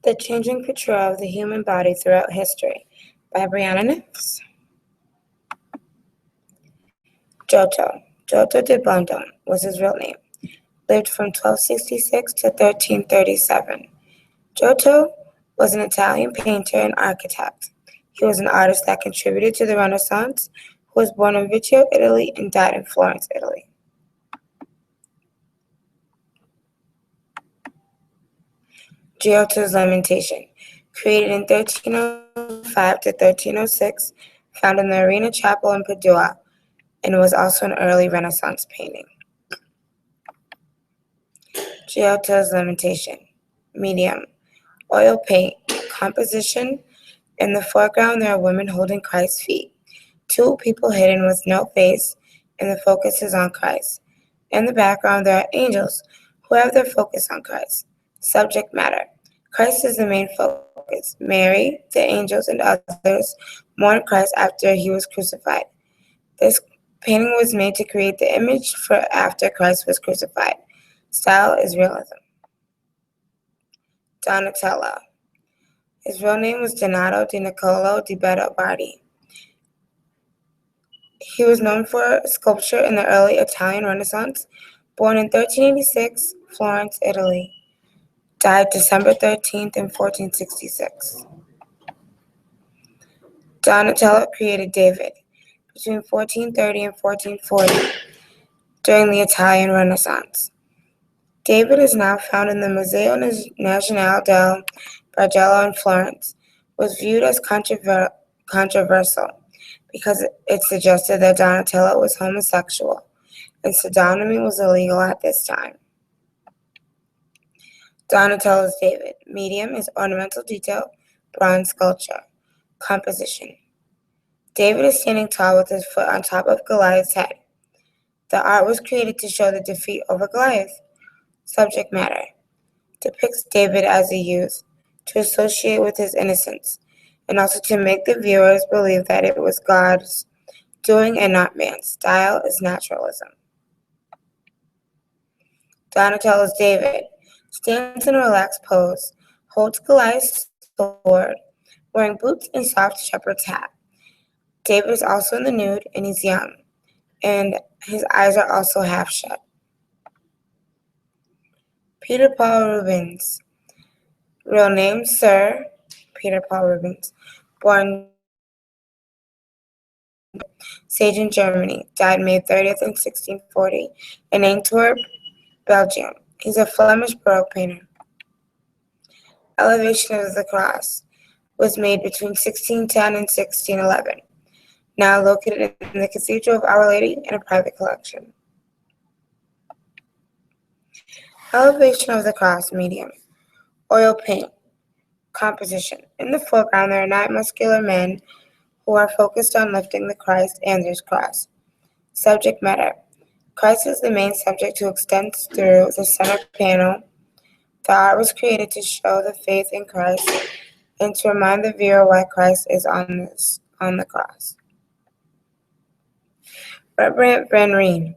The Changing Portrayal of the Human Body Throughout History by Brianna Nix. Giotto di Bondone was his real name. Lived from 1266 to 1337. Giotto was an Italian painter and architect. He was an artist that contributed to the Renaissance, who was born in Vecchio, Italy, and died in Florence, Italy. Giotto's Lamentation, created in 1305 to 1306, found in the Arena Chapel in Padua, and was also an early Renaissance painting. Giotto's Lamentation, medium, oil paint, composition. In the foreground, there are women holding Christ's feet, two people hidden with no face, and the focus is on Christ. In the background, there are angels who have their focus on Christ. Subject matter, Christ is the main focus. Mary, the angels, and others mourn Christ after he was crucified. This painting was made to create the image for after Christ was crucified. Style is realism. Donatello. His real name was Donato di Niccolo di Betta Bardi. He was known for sculpture in the early Italian Renaissance. Born in 1386, Florence, Italy. Died December 13th in 1466. Donatello created David between 1430 and 1440 during the Italian Renaissance. David is now found in the Museo Nazionale del Bargello in Florence. Was viewed as controversial because it suggested that Donatello was homosexual, and sodomy was illegal at this time. Donatello's David, medium, is ornamental detail, bronze sculpture. Composition. David is standing tall with his foot on top of Goliath's head. The art was created to show the defeat over Goliath. Subject matter. Depicts David as a youth, to associate with his innocence, and also to make the viewers believe that it was God's doing and not man's. Style is naturalism. Donatello's David stands in a relaxed pose, holds Goliath's sword, wearing boots and soft shepherd's hat. David is also in the nude, and he's young, and his eyes are also half shut. Peter Paul Rubens. Real name, Sir Peter Paul Rubens. Born Sagan, Germany. Died May 30th in 1640 in Antwerp, Belgium. He's a Flemish Baroque painter. Elevation of the Cross was made between 1610 and 1611. Now located in the Cathedral of Our Lady in a private collection. Elevation of the Cross, medium. Oil paint. Composition. In the foreground, there are 9 muscular men who are focused on lifting the Christ and his cross. Subject matter. Christ is the main subject who extends through the center panel. The art was created to show the faith in Christ and to remind the viewer why Christ is on the cross. Rembrandt van Rijn.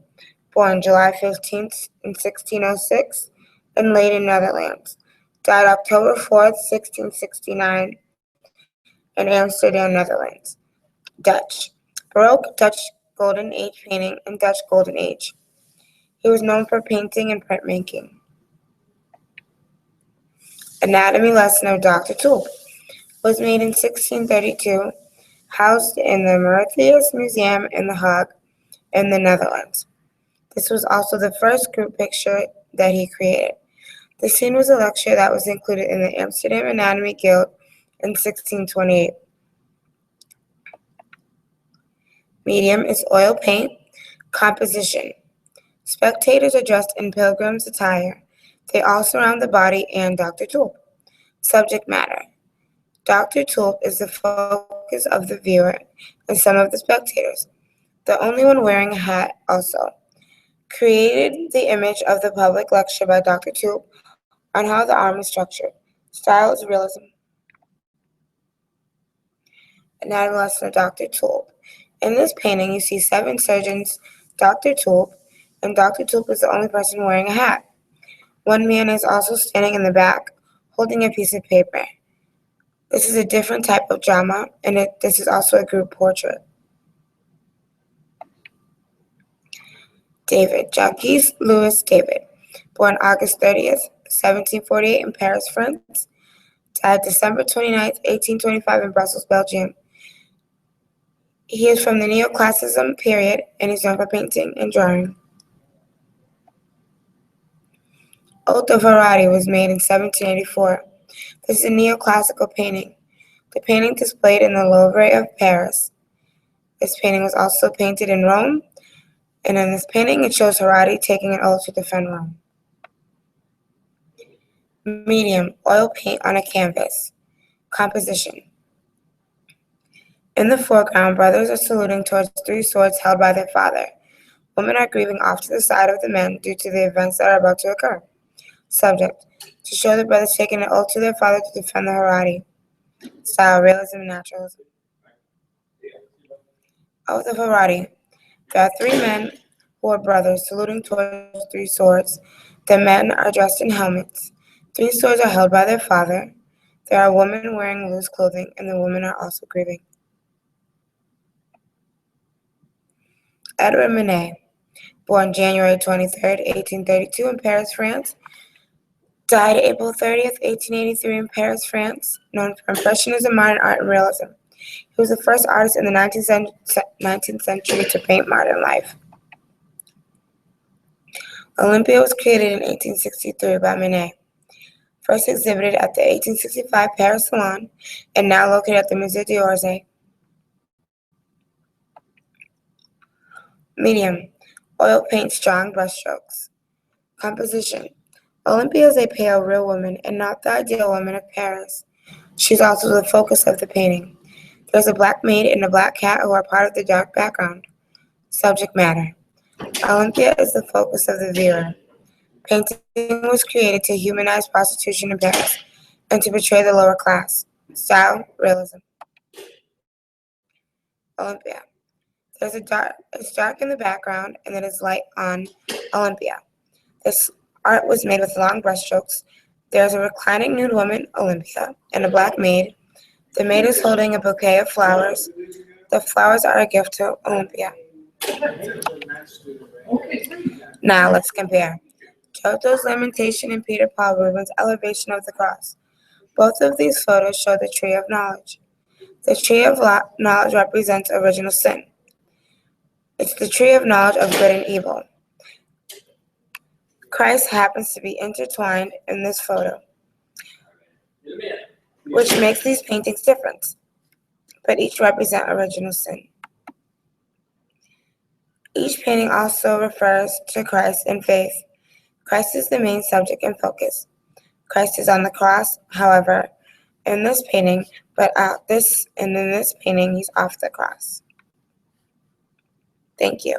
Born July 15th in 1606 in Leiden, Netherlands. Died October 4th, 1669 in Amsterdam, Netherlands. Dutch. Baroque, Dutch Golden Age painting, and Dutch Golden Age. He was known for painting and printmaking. Anatomy lesson of Dr. Tulp was made in 1632, housed in the Mauritshuis Museum in The Hague in the Netherlands. This was also the first group picture that he created. The scene was a lecture that was included in the Amsterdam Anatomy Guild in 1628. Medium is oil paint. Composition. Spectators are dressed in pilgrim's attire. They all surround the body and Dr. Tulp. Subject matter. Dr. Tulp is the focus of the viewer and some of the spectators, the only one wearing a hat also. Created the image of the public lecture by Dr. Tulp on how the arm is structured. Style is realism. Anatomy lesson of Dr. Tulp. In this painting, you see 7 surgeons, Dr. Tulp, and Dr. Tulp is the only person wearing a hat. One man is also standing in the back, holding a piece of paper. This is a different type of drama, and this is also a group portrait. David, Jacques-Louis David, born August 30th, 1748 in Paris, France, died December 29th, 1825 in Brussels, Belgium. He is from the Neoclassicism period and is known for painting and drawing. Oath of Harari was made in 1784. This is a neoclassical painting. The painting displayed in the Louvre of Paris. This painting was also painted in Rome, and in this painting it shows Harari taking an oath to defend Rome. Medium, oil paint on a canvas. Composition. In the foreground, brothers are saluting towards 3 swords held by their father. Women are grieving off to the side of the men due to the events that are about to occur. Subject, to show the brothers taking an oath to their father to defend the Harari. Style, realism and naturalism. Oath of Harari. There are 3 men who are brothers saluting towards 3 swords. The men are dressed in helmets. 3 swords are held by their father. There are women wearing loose clothing, and the women are also grieving. Edouard Manet, born January 23rd, 1832 in Paris, France, died April 30th, 1883 in Paris, France, known for Impressionism, modern art, and realism. He was the first artist in the 19th century to paint modern life. Olympia was created in 1863 by Manet, first exhibited at the 1865 Paris Salon, and now located at the Musée d'Orsay. Medium, oil paint, strong brushstrokes. Composition. Olympia is a pale, real woman and not the ideal woman of Paris. She's also the focus of the painting. There's a black maid and a black cat who are part of the dark background. Subject matter. Olympia is the focus of the viewer. Painting was created to humanize prostitution in Paris and to portray the lower class. Style, realism. Olympia. It's dark in the background and it is light on Olympia. This art was made with long brushstrokes. There is a reclining nude woman, Olympia, and a black maid. The maid is holding a bouquet of flowers. The flowers are a gift to Olympia. Now let's compare. Giotto's Lamentation and Peter Paul Rubens' Elevation of the Cross. Both of these photos show the tree of knowledge. The tree of knowledge represents original sin. It's the tree of knowledge of good and evil. Christ happens to be intertwined in this photo, which makes these paintings different, but each represent original sin. Each painting also refers to Christ and faith. Christ is the main subject and focus. Christ is on the cross, however, in this painting, but in this painting, he's off the cross. Thank you.